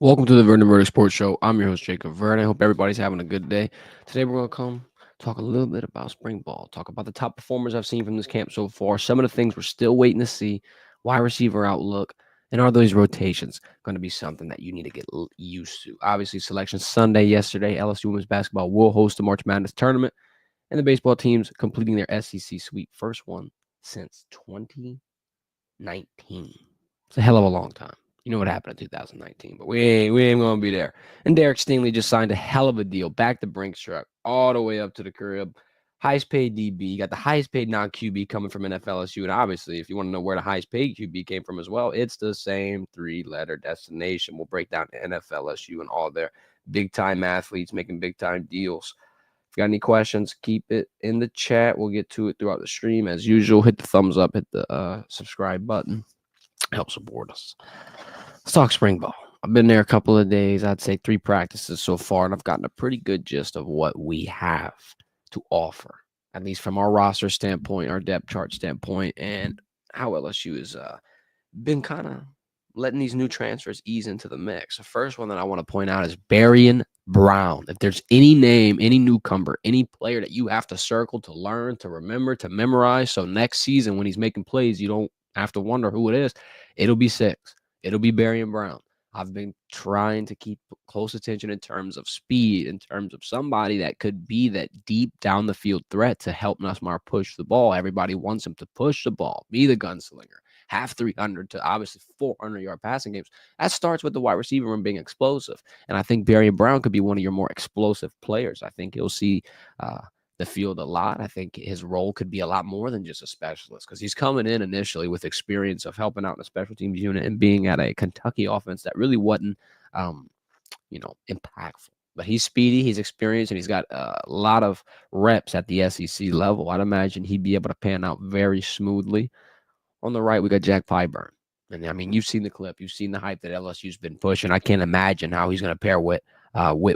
Welcome to the Verdin Sports Show. I'm your host, Jacob Verdin. I hope everybody's having a good day. Today, we're going to come talk a little bit about spring ball, talk about the top performers I've seen from this camp so far, some of the things we're still waiting to see, wide receiver outlook, and are those rotations going to be something that you need to get used to? Obviously, Selection Sunday yesterday, LSU Women's Basketball will host the March Madness tournament, and the baseball teams completing their SEC sweep, first one since 2019. It's a hell of a long time. You know what happened in 2019, but we ain't gonna be there. And Derek Stingley just signed a hell of a deal, back to Brinks truck, all the way up to the crib. Highest paid DB, you got the highest paid non-QB coming from NFLSU, and obviously, if you want to know where the highest paid QB came from as well, it's the same three-letter destination. We'll break down NFLSU and all their big-time athletes making big-time deals. If you got any questions, keep it in the chat. We'll get to it throughout the stream as usual. Hit the thumbs up, hit the subscribe button. Help support us. Let's talk spring ball. I've been there a couple of days. I'd say 3 practices so far, and I've gotten a pretty good gist of what we have to offer, at least from our roster standpoint, our depth chart standpoint, and how LSU has been kind of letting these new transfers ease into the mix. The first one that I want to point out is Verdin Brown. If there's any name, any newcomer, any player that you have to circle to learn, to remember, to memorize, so next season when he's making plays, you don't have to wonder who it is, it'll be 6. It'll be Verdin Brown. I've been trying to keep close attention in terms of speed, in terms of somebody that could be that deep down the field threat to help Nussmeier push the ball. Everybody wants him to push the ball, be the gunslinger, have 300 to obviously 400-yard passing games. That starts with the wide receiver room being explosive. And I think Verdin Brown could be one of your more explosive players. I think you'll see the field a lot. I think his role could be a lot more than just a specialist because he's coming in initially with experience of helping out in a special teams unit and being at a Kentucky offense that really wasn't, impactful. But he's speedy, he's experienced, and he's got a lot of reps at the SEC level. I'd imagine he'd be able to pan out very smoothly. On the right, we got Jack Pyburn. And I mean, you've seen the clip, you've seen the hype that LSU's been pushing. I can't imagine how he's going to pair with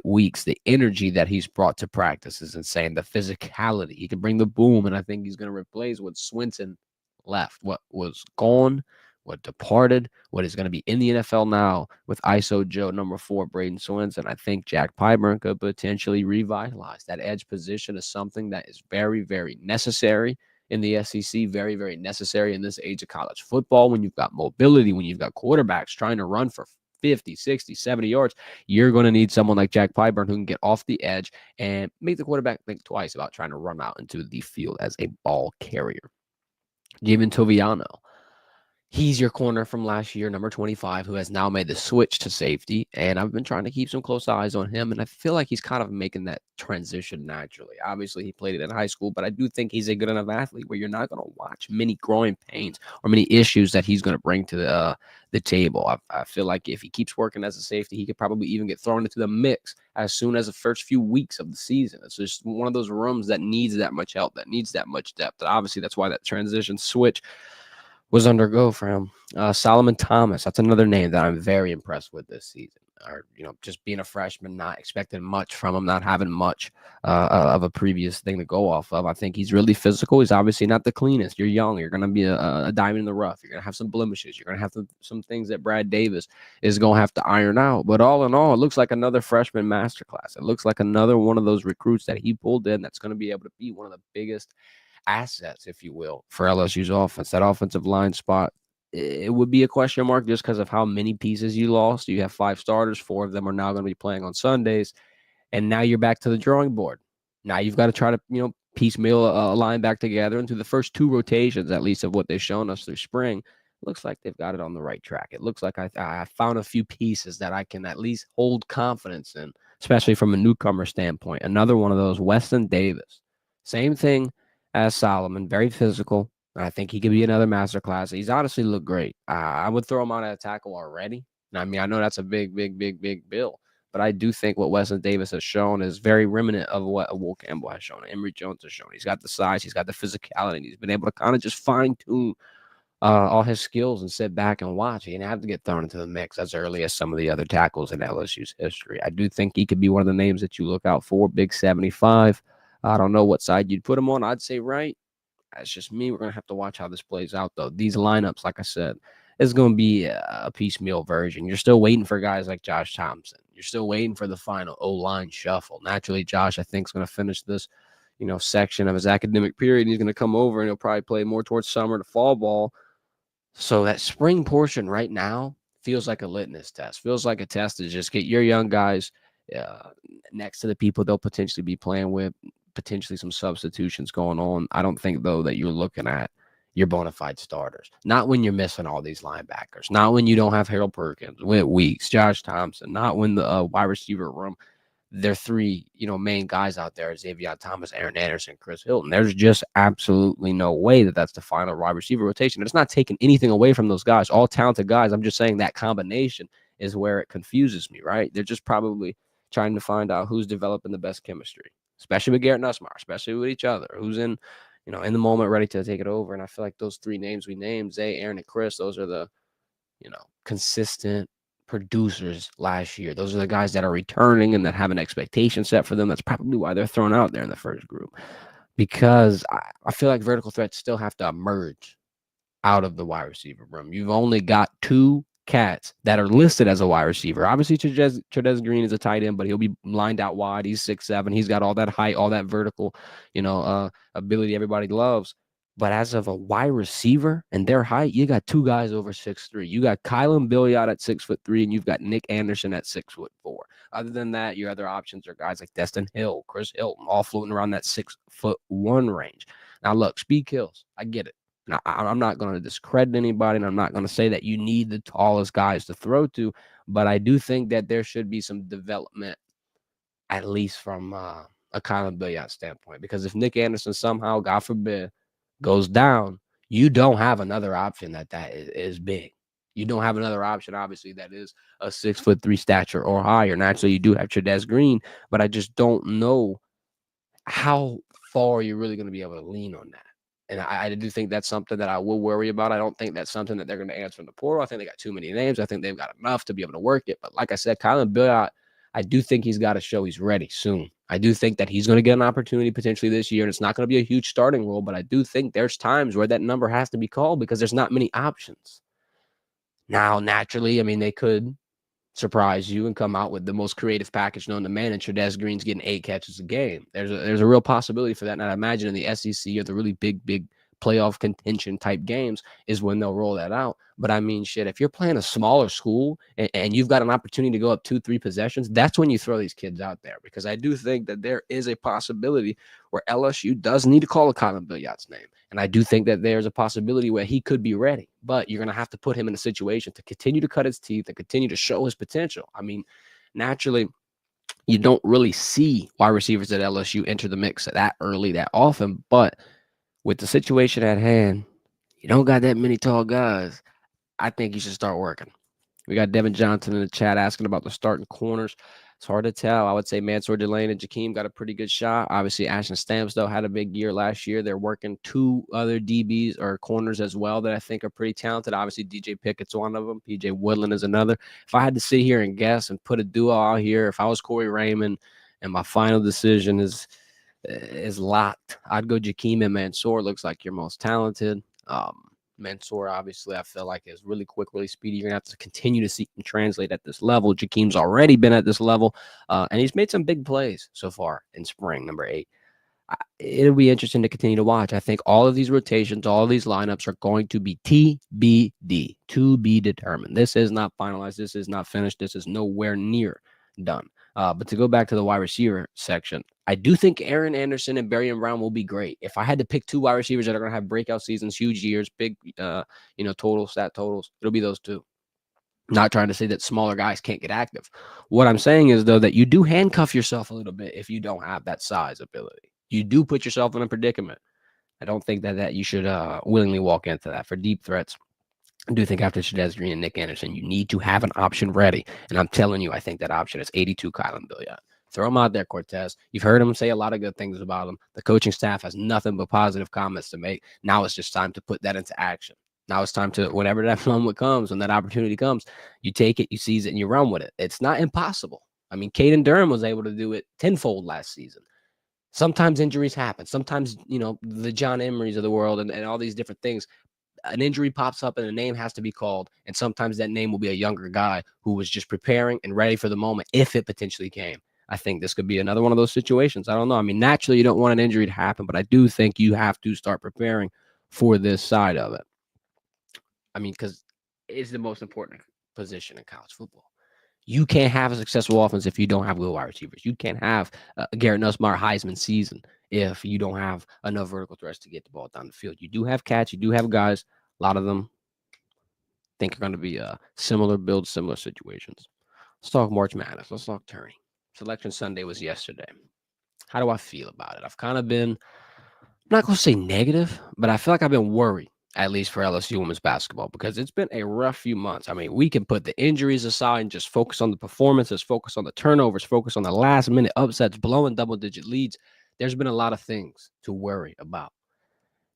Weeks. The energy that he's brought to practice is insane. The physicality, he can bring the boom, and I think he's going to replace what Swinton left, what was gone, what departed, what is going to be in the NFL now with ISO Joe number 4, Braden Swinton. I think Jack Pyburn could potentially revitalize that edge position is something that is very, very necessary in the SEC, very, very necessary in this age of college football. When you've got mobility, when you've got quarterbacks trying to run for 50, 60, 70 yards, you're going to need someone like Jack Pyburn who can get off the edge and make the quarterback think twice about trying to run out into the field as a ball carrier. Jamin Toviano. He's your corner from last year, number 25, who has now made the switch to safety. And I've been trying to keep some close eyes on him. And I feel like he's kind of making that transition naturally. Obviously, he played it in high school, but I do think he's a good enough athlete where you're not going to watch many growing pains or many issues that he's going to bring to the table. I feel like if he keeps working as a safety, he could probably even get thrown into the mix as soon as the first few weeks of the season. It's just one of those rooms that needs that much help, that needs that much depth. And obviously, that's why that transition switch was undergo for him. Solomon Thomas, that's another name that I'm very impressed with this season. Or, just being a freshman, not expecting much from him, not having much of a previous thing to go off of. I think he's really physical. He's obviously not the cleanest. You're young. You're going to be a diamond in the rough. You're going to have some blemishes. You're going to have some things that Brad Davis is going to have to iron out. But all in all, it looks like another freshman masterclass. It looks like another one of those recruits that he pulled in that's going to be able to be one of the biggest assets, if you will, for LSU's offense. That offensive line spot, it would be a question mark just because of how many pieces you lost. You have 5 starters, 4 of them are now going to be playing on Sundays, and now you're back to the drawing board. Now you've got to try to, piecemeal a line back together. And through the first 2 rotations, at least of what they've shown us through spring, it looks like they've got it on the right track. It looks like I found a few pieces that I can at least hold confidence in, especially from a newcomer standpoint. Another one of those, Weston Davis. Same thing as Solomon, very physical. I think he could be another masterclass. He's honestly looked great. I would throw him out at a tackle already. I mean, I know that's a big bill, but I do think what Weston Davis has shown is very remnant of what Will Campbell has shown, Emory Jones has shown. He's got the size, he's got the physicality, and he's been able to kind of just fine-tune all his skills and sit back and watch. He didn't have to get thrown into the mix as early as some of the other tackles in LSU's history. I do think he could be one of the names that you look out for, big 75. I don't know what side you'd put him on. I'd say right. That's just me. We're going to have to watch how this plays out, though. These lineups, like I said, it's going to be a piecemeal version. You're still waiting for guys like Josh Thompson. You're still waiting for the final O-line shuffle. Naturally, Josh, I think, is going to finish this, section of his academic period. And he's going to come over and he'll probably play more towards summer to fall ball. So that spring portion right now feels like a litmus test, feels like a test to just get your young guys uh, next to the people they'll potentially be playing with, potentially some substitutions going on. I don't think, though, that you're looking at your bona fide starters. Not when you're missing all these linebackers. Not when you don't have Harold Perkins, Whit Weeks, Josh Thompson. Not when the wide receiver room, their three, main guys out there, Xavier Thomas, Aaron Anderson, Chris Hilton. There's just absolutely no way that that's the final wide receiver rotation. And it's not taking anything away from those guys, all talented guys. I'm just saying that combination is where it confuses me, right? They're just probably trying to find out who's developing the best chemistry, especially with Garrett Nussmeier, especially with each other, who's in the moment ready to take it over. And I feel like those three names we named, Zay, Aaron, and Chris, those are the, consistent producers last year. Those are the guys that are returning and that have an expectation set for them. That's probably why they're thrown out there in the first group, because I feel like vertical threats still have to emerge out of the wide receiver room. You've only got two cats that are listed as a wide receiver. Obviously, Trez Green is a tight end, but he'll be lined out wide. He's 6'7". He's got all that height, all that vertical, ability everybody loves. But as of a wide receiver and their height, you got two guys over 6'3". You got Kylan Billiot at 6'3", and you've got Nick Anderson at 6'4". Other than that, your other options are guys like Destin Hill, Chris Hilton, all floating around that 6'1" range. Now, look, speed kills. I get it. Now, I'm not going to discredit anybody, and I'm not going to say that you need the tallest guys to throw to, but I do think that there should be some development, at least from a Kylan Billiot standpoint, because if Nick Anderson somehow, God forbid, goes down, you don't have another option that is big. You don't have another option, obviously, that is a 6'3" stature or higher. Naturally, you do have Trez Green, but I just don't know how far you're really going to be able to lean on that. And I do think that's something that I will worry about. I don't think that's something that they're going to answer in the portal. I think they got too many names. I think they've got enough to be able to work it. But like I said, Kylan Billiot, I do think he's got to show he's ready soon. I do think that he's going to get an opportunity potentially this year, and it's not going to be a huge starting role, but I do think there's times where that number has to be called because there's not many options. Now, naturally, I mean, they could surprise you and come out with the most creative package known to man, and Trez Green's getting 8 catches a game. There's a real possibility for that. And I imagine in the SEC or the really big playoff contention type games is when they'll roll that out. But I mean, shit, if you're playing a smaller school and you've got an opportunity to go up 2-3 possessions, that's when you throw these kids out there, because I do think that there is a possibility where LSU does need to call a Kylan Billiot's name. And I do think that there's a possibility where he could be ready, but you're going to have to put him in a situation to continue to cut his teeth and continue to show his potential. I mean, naturally, you don't really see wide receivers at LSU enter the mix that early, that often, but with the situation at hand, you don't got that many tall guys. I think you should start working. We got Devin Johnson in the chat asking about the starting corners. It's hard to tell. I would say Mansour Delane and Jakeem got a pretty good shot. Obviously, Ashton Stamps, though, had a big year last year. They're working two other DBs or corners as well that I think are pretty talented. Obviously, DJ Pickett's one of them. PJ Woodland is another. If I had to sit here and guess and put a duo out here, if I was Corey Raymond and my final decision is locked, I'd go Jakeem and Mansour. Looks like your most talented. Mansour, obviously, I feel like is really quick, really speedy. You're going to have to continue to see him translate at this level. Jakeem's already been at this level, and he's made some big plays so far in spring, number 8. It'll be interesting to continue to watch. I think all of these rotations, all of these lineups are going to be TBD, to be determined. This is not finalized. This is not finished. This is nowhere near done. But to go back to the wide receiver section, I do think Aaron Anderson and Berrien Brown will be great. If I had to pick two wide receivers that are going to have breakout seasons, huge years, big, stat totals, it'll be those two. Not trying to say that smaller guys can't get active. What I'm saying is, though, that you do handcuff yourself a little bit if you don't have that size ability. You do put yourself in a predicament. I don't think that you should willingly walk into that. For deep threats, I do think after Trez Green and Nick Anderson, you need to have an option ready. And I'm telling you, I think that option is 82 Kylan Billiot. Throw him out there, Cortez. You've heard him say a lot of good things about him. The coaching staff has nothing but positive comments to make. Now it's just time to put that into action. Now it's time to, whenever that moment comes, when that opportunity comes, you take it, you seize it, and you run with it. It's not impossible. I mean, Caden Durham was able to do it tenfold last season. Sometimes injuries happen. Sometimes, the John Emerys of the world and all these different things an injury pops up and a name has to be called, and sometimes that name will be a younger guy who was just preparing and ready for the moment if it potentially came. I think this could be another one of those situations. I don't know. I mean, naturally, you don't want an injury to happen, but I do think you have to start preparing for this side of it. I mean, because it's the most important position in college football. You can't have a successful offense if you don't have good wide receivers. You can't have a Garrett Nussmeier Heisman season if you don't have enough vertical threats to get the ball down the field. You do have cats. You do have guys. A lot of them think are going to be similar builds, similar situations. Let's talk March Madness. Let's talk tourney. Selection Sunday was yesterday. How do I feel about it? I've kind of been, I'm not going to say negative, but I feel like I've been worried, at least for LSU women's basketball, because it's been a rough few months. I mean, we can put the injuries aside and just focus on the performances, focus on the turnovers, focus on the last minute upsets, blowing double-digit leads. There's been a lot of things to worry about.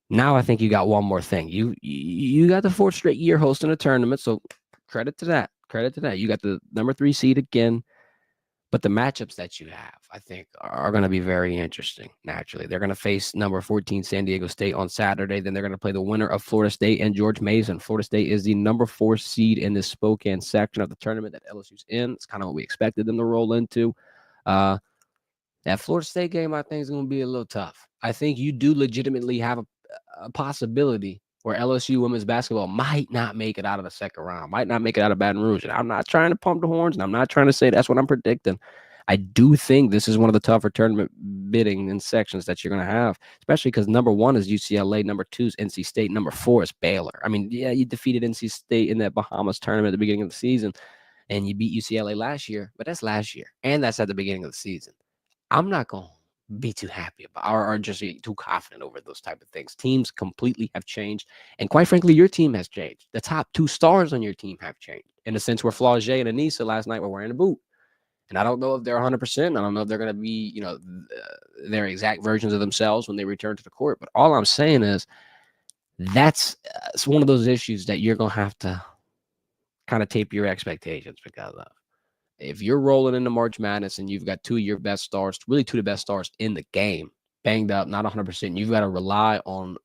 Now I think you got one more thing. You got the fourth straight year hosting a tournament, so credit to that. Credit to that. You got the number 3 seed again. But the matchups that you have, I think, are going to be very interesting, naturally. They're going to face number 14 San Diego State on Saturday. Then they're going to play the winner of Florida State and George Mason. Florida State is the number 4 seed in this Spokane section of the tournament that LSU's in. It's kind of what we expected them to roll into. That Florida State game, I think, is going to be a little tough. I think you do legitimately have a possibility where LSU women's basketball might not make it out of the second round, might not make it out of Baton Rouge. And I'm not trying to pump the horns, and I'm not trying to say that's what I'm predicting. I do think this is one of the tougher tournament bidding and sections that you're going to have, especially because number 1 is UCLA, number 2 is NC State, number 4 is Baylor. I mean, yeah, you defeated NC State in that Bahamas tournament at the beginning of the season, and you beat UCLA last year, but that's last year, and that's at the beginning of the season. I'm not going to be too happy about or just too confident over those type of things. Teams completely have changed. And quite frankly, your team has changed. The top 2 stars on your team have changed in the sense where Flaugier and Anissa last night were wearing a boot. And I don't know if they're 100%. I don't know if they're going to be, their exact versions of themselves when they return to the court. But all I'm saying is that's it's one of those issues that you're going to have to kind of tape your expectations because of. If you're rolling into March Madness and you've got 2 of your best stars, really 2 of the best stars in the game, banged up, not 100%, you've got to rely on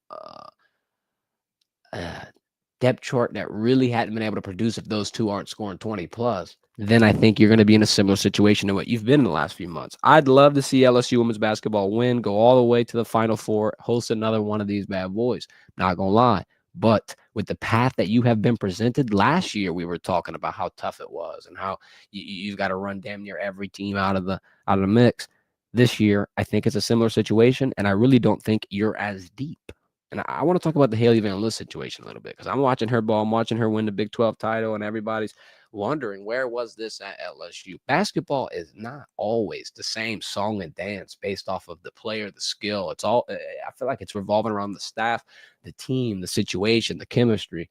depth chart that really hadn't been able to produce if those 2 aren't scoring 20 plus, then I think you're going to be in a similar situation to what you've been in the last few months. I'd love to see LSU women's basketball win, go all the way to the Final Four, host another one of these bad boys. Not going to lie. But with the path that you have been presented last year, we were talking about how tough it was and how you've got to run damn near every team out of the mix. This year, I think it's a similar situation, and I really don't think you're as deep. And I want to talk about the Haley Van Lith situation a little bit because I'm watching her ball. I'm watching her win the Big 12 title, and everybody's wondering, where was this at LSU? Basketball is not always the same song and dance based off of the player, the skill. It's all, I feel like it's revolving around the staff, the team, the situation, the chemistry.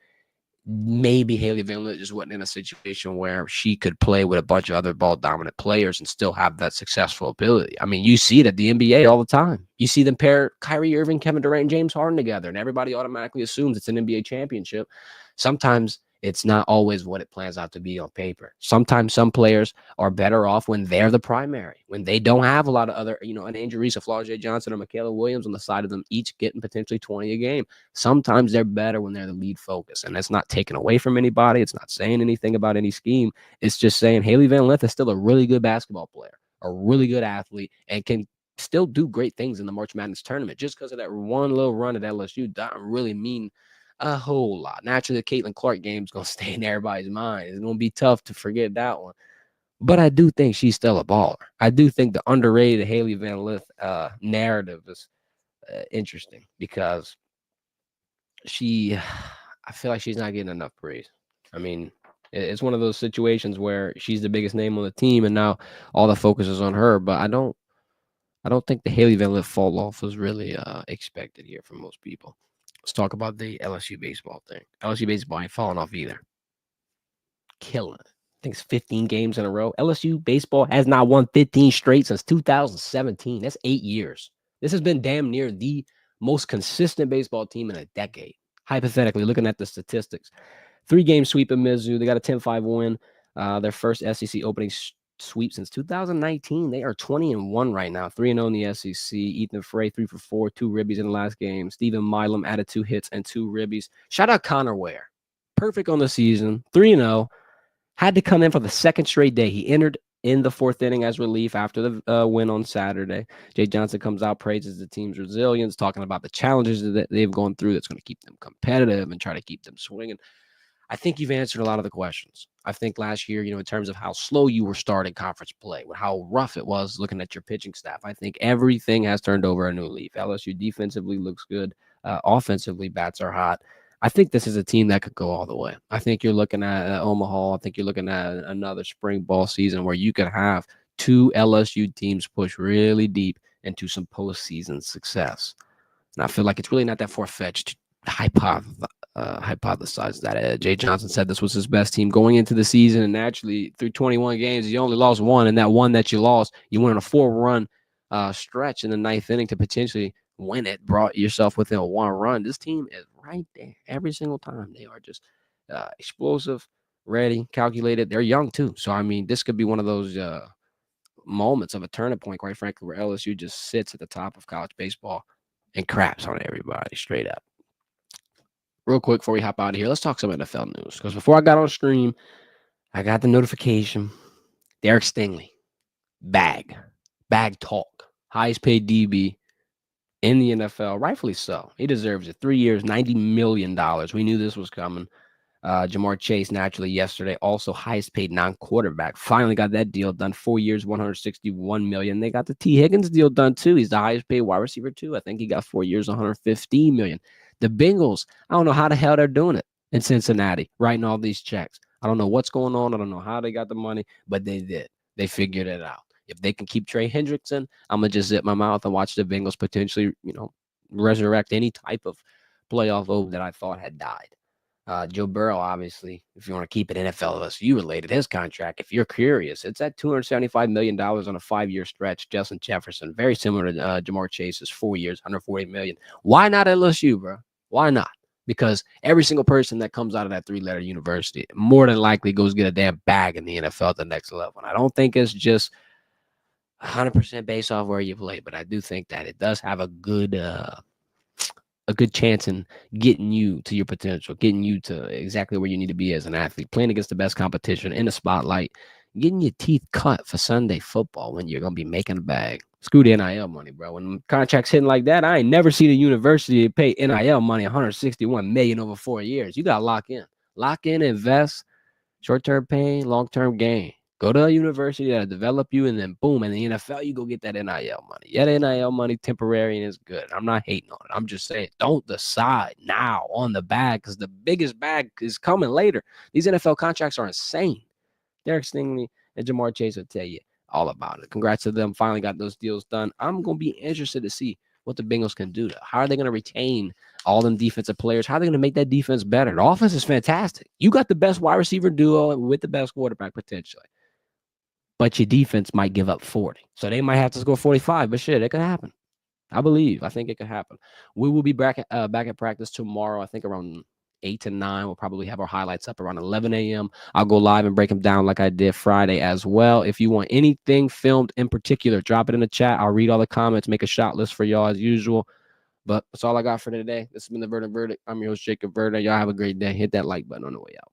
Maybe Haley Van Lith just wasn't in a situation where she could play with a bunch of other ball dominant players and still have that successful ability. I mean, you see it at the NBA all the time. You see them pair Kyrie Irving, Kevin Durant, and James Harden together, and everybody automatically assumes it's an NBA championship. Sometimes it's not always what it plans out to be on paper. Sometimes some players are better off when they're the primary, when they don't have a lot of other, an Angel Reese, a Flaugier Johnson, or Michaela Williams on the side of them, each getting potentially 20 a game. Sometimes they're better when they're the lead focus, and that's not taken away from anybody. It's not saying anything about any scheme. It's just saying Haley Van Lith is still a really good basketball player, a really good athlete, and can still do great things in the March Madness tournament. Just because of that one little run at LSU doesn't really mean a whole lot. Naturally, the Caitlin Clark game is going to stay in everybody's mind. It's going to be tough to forget that one. But I do think she's still a baller. I do think the underrated Haley Van Lith narrative is interesting because I feel like she's not getting enough praise. I mean, it's one of those situations where she's the biggest name on the team, and now all the focus is on her. But I don't think the Haley Van Lith fall off was really expected here from most people. Let's talk about the LSU baseball thing. LSU baseball ain't falling off either. Killing it. I think it's 15 games in a row. LSU baseball has not won 15 straight since 2017. That's 8 years. This has been damn near the most consistent baseball team in a decade. Hypothetically, looking at the statistics. 3-game sweep of Mizzou. They got a 10-5 win. Their first SEC opening sweep since 2019. They are 20-1 right now, 3-0 in the SEC. Ethan Frey, 3 for 4, 2 ribbies in the last game. Stephen Milam added 2 hits and 2 ribbies. Shout out Connor Ware. Perfect on the season, 3-0. Had to come in for the second straight day. He entered in the fourth inning as relief after the win on Saturday. Jay Johnson comes out, praises the team's resilience, talking about the challenges that they've gone through that's going to keep them competitive and try to keep them swinging. I think you've answered a lot of the questions. I think last year, in terms of how slow you were starting conference play, with how rough it was looking at your pitching staff, I think everything has turned over a new leaf. LSU defensively looks good. Offensively, bats are hot. I think this is a team that could go all the way. I think you're looking at Omaha. I think you're looking at another spring ball season where you could have 2 LSU teams push really deep into some postseason success. And I feel like it's really not that far-fetched to hypothesize that. Jay Johnson said this was his best team going into the season, and actually through 21 games, you only lost one, and that one that you lost, you went on a 4-run stretch in the ninth inning to potentially win it, brought yourself within a 1 run. This team is right there every single time. They are just explosive, ready, calculated. They're young too, so I mean, this could be one of those moments of a turning point, quite frankly, where LSU just sits at the top of college baseball and craps on everybody straight up. Real quick before we hop out of here, let's talk some NFL news. Because before I got on stream, I got the notification. Derek Stingley, bag talk, highest paid DB in the NFL, rightfully so. He deserves it. 3 years, $90 million. We knew this was coming. Jamar Chase, naturally, yesterday, also highest paid non-quarterback. Finally got that deal done. 4 years, $161 million. They got the T. Higgins deal done, too. He's the highest paid wide receiver, too. I think he got 4 years, $115 million. The Bengals, I don't know how the hell they're doing it in Cincinnati, writing all these checks. I don't know what's going on. I don't know how they got the money, but they did. They figured it out. If they can keep Trey Hendrickson, I'm going to just zip my mouth and watch the Bengals potentially, resurrect any type of playoff hope that I thought had died. Joe Burrow, obviously, if you want to keep it NFL LSU related, his contract, if you're curious, it's at $275 million on a 5-year stretch. Justin Jefferson, very similar to Jamar Chase's 4 years, $140 million. Why not LSU, bro? Why not? Because every single person that comes out of that 3-letter university more than likely goes get a damn bag in the NFL at the next level. And I don't think it's just 100% based off where you play, but I do think that it does have a good chance in getting you to your potential, getting you to exactly where you need to be as an athlete, playing against the best competition in the spotlight, getting your teeth cut for Sunday football when you're going to be making a bag. Screw the NIL money, bro. When contracts hitting like that, I ain't never seen a university pay NIL money, $161 million over 4 years. You got to lock in, invest, short-term pain, long-term gain. Go to a university that'll develop you, and then boom, in the NFL, you go get that NIL money. Yeah, the NIL money temporary and is good. I'm not hating on it. I'm just saying, don't decide now on the bag, because the biggest bag is coming later. These NFL contracts are insane. Derek Stingley and Jamar Chase will tell you all about it. Congrats to them. Finally got those deals done. I'm going to be interested to see what the Bengals can do. How are they going to retain all them defensive players? How are they going to make that defense better? The offense is fantastic. You got the best wide receiver duo with the best quarterback potentially. But your defense might give up 40. So they might have to score 45, but shit, it could happen. I think it could happen. We will be back at practice tomorrow, I think around 8 to 9. We'll probably have our highlights up around 11 a.m. I'll go live and break them down like I did Friday as well. If you want anything filmed in particular, drop it in the chat. I'll read all the comments, make a shot list for y'all as usual. But that's all I got for today. This has been the Verdin Verdict. I'm your host, Jacob Verdin. Y'all have a great day. Hit that like button on the way out.